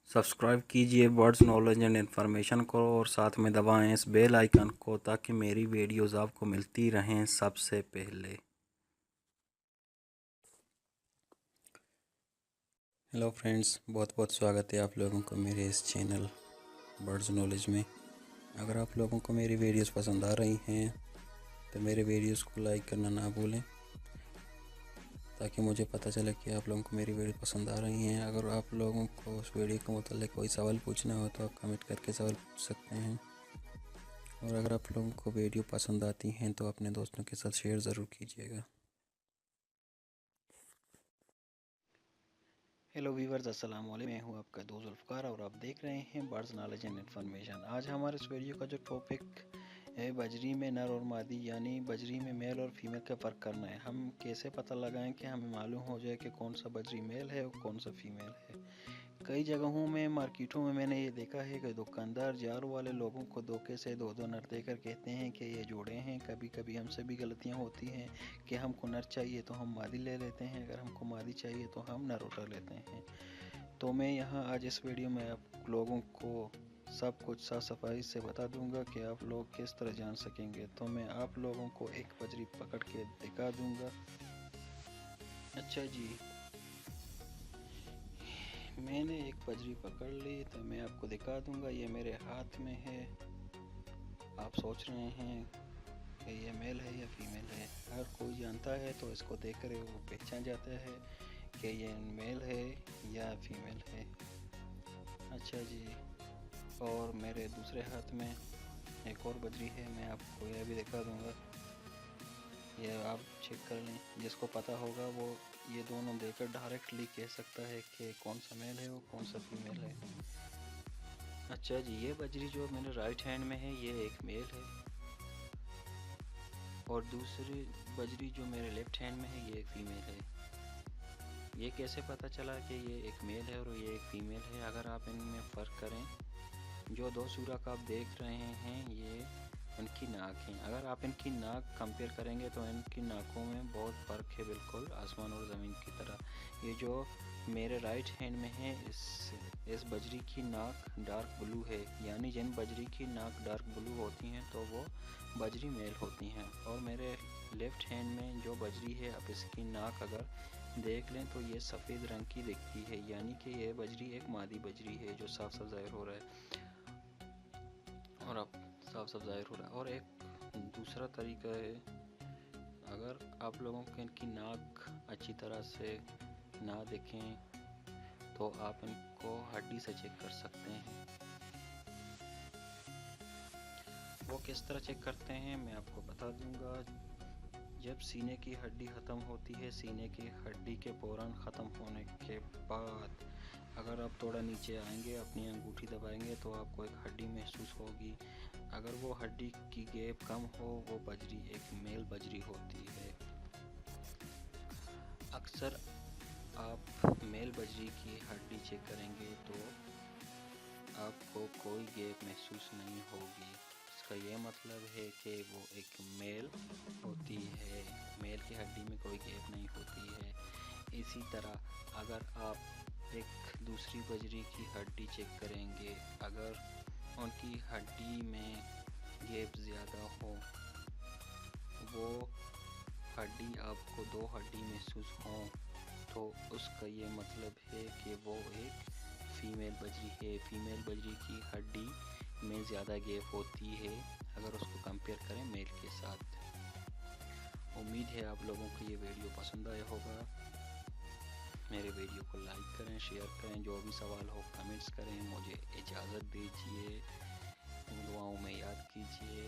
Subscribe कीजिए birds knowledge and information को और साथ में दबाएं इस बेल आइकन को ताकि मेरी वीडियोस आपको मिलती रहें सबसे पहले। हेलो फ्रेंड्स, बहुत बहुत स्वागत है आप लोगों को मेरे इस चैनल बर्ड्स नॉलेज में। अगर आप लोगों को मेरी वीडियोस पसंद आ रही हैं तो मेरे वीडियोस को लाइक करना ना भूलें ताकि मुझे पता चले कि आप लोगों को मेरी वीडियो पसंद आ रही हैं। अगर आप लोगों को उस वीडियो के मुताल्लिक़ कोई सवाल पूछना हो तो आप कमेंट करके सवाल पूछ सकते हैं। और अगर आप लोगों को वीडियो पसंद आती हैं तो अपने दोस्तों के साथ शेयर ज़रूर कीजिएगा। हेलो वीवर्स, अस्सलाम वालेकुम। मैं हूं आपका दोस्त जुल्फ़कार और आप देख रहे हैं बर्ड्स नॉलेज एंड इन्फॉर्मेशन। आज हमारे इस वीडियो का जो टॉपिक है, बजरी में नर और मादी यानी बजरी में मेल और फीमेल का फ़र्क करना है। हम कैसे पता लगाएं कि हमें मालूम हो जाए कि कौन सा बजरी मेल है और कौन सा फीमेल है। कई जगहों में मार्केटों में मैंने ये देखा है कि दुकानदार जार वाले लोगों को धोखे से दो दो नर देकर कहते हैं कि ये जोड़े हैं। कभी कभी हमसे भी गलतियां होती हैं कि हमको नर चाहिए तो हम मादी ले लेते हैं, अगर हमको मादी चाहिए तो हम नर उठा लेते हैं। तो मैं यहाँ आज इस वीडियो में आप लोगों को सब कुछ साफ सफाई से बता दूंगा कि आप लोग किस तरह जान सकेंगे। तो मैं आप लोगों को एक बजरी पकड़ के दिखा दूंगा। अच्छा जी, मैंने एक बजरी पकड़ ली तो मैं आपको दिखा दूंगा। ये मेरे हाथ में है। आप सोच रहे हैं कि ये मेल है या फीमेल है। हर कोई जानता है तो इसको देखकर वो पहचान जाता है कि ये मेल है या फीमेल है। अच्छा जी, और मेरे दूसरे हाथ में एक और बजरी है, मैं आपको यह भी दिखा दूंगा। ये आप चेक कर लें, जिसको पता होगा वो ये दोनों देखकर डायरेक्टली कह सकता है कि कौन सा मेल है और कौन सा फीमेल है। अच्छा जी, ये बजरी जो मेरे राइट हैंड में है ये एक मेल है और दूसरी बजरी जो मेरे लेफ्ट हैंड में है ये एक फीमेल है। ये कैसे पता चला कि ये एक मेल है और ये एक फीमेल है? अगर आप इनमें फ़र्क करें, जो दो सूरत आप देख रहे हैं ये इनकी नाक है। अगर आप इनकी नाक कंपेयर करेंगे तो इनकी नाकों में बहुत फ़र्क है, बिल्कुल आसमान और ज़मीन की तरह। ये जो मेरे राइट हैंड में है इस बजरी की नाक डार्क ब्लू है, यानी जिन बजरी की नाक डार्क ब्लू होती हैं तो वो बजरी मेल होती हैं। और मेरे लेफ़्ट हैंड में जो बजरी है, अब इसकी नाक अगर देख लें तो ये सफ़ेद रंग की दिखती है, यानी कि ये बजरी एक मादी बजरी है, जो साफ साफ ज़ाहिर हो रहा है। और अब साफ साफ ज़ाहिर हो रहा है। और एक दूसरा तरीका है, अगर आप लोगों को इनकी नाक अच्छी तरह से ना देखें तो आप इनको हड्डी से चेक कर सकते हैं। वो किस तरह चेक करते हैं मैं आपको बता दूंगा। जब सीने की हड्डी ख़त्म होती है, सीने की हड्डी के फ़ौरन ख़त्म होने के बाद अगर आप थोड़ा नीचे आएंगे, अपनी अंगूठी दबाएंगे तो आपको एक हड्डी महसूस होगी। अगर वो हड्डी की गैप कम हो, वो बजरी एक मेल बजरी होती है। अक्सर आप मेल बजरी की हड्डी चेक करेंगे तो आपको कोई गैप महसूस नहीं होगी। इसका ये मतलब है कि वो एक मेल होती है, मेल की हड्डी में कोई गैप नहीं होती है। इसी तरह अगर आप एक दूसरी बजरी की हड्डी चेक करेंगे, अगर उनकी हड्डी में गैप ज़्यादा हो, वो हड्डी आपको दो हड्डी महसूस हो, तो उसका ये मतलब है कि वो एक फीमेल बजरी है। फीमेल बजरी की हड्डी में ज़्यादा गैप होती है अगर उसको कंपेयर करें मेल के साथ। उम्मीद है आप लोगों को ये वीडियो पसंद आया होगा। मेरे वीडियो को लाइक करें, शेयर करें, जो भी सवाल हो कमेंट्स करें। मुझे इजाज़त दीजिए, दुआओं में याद कीजिए।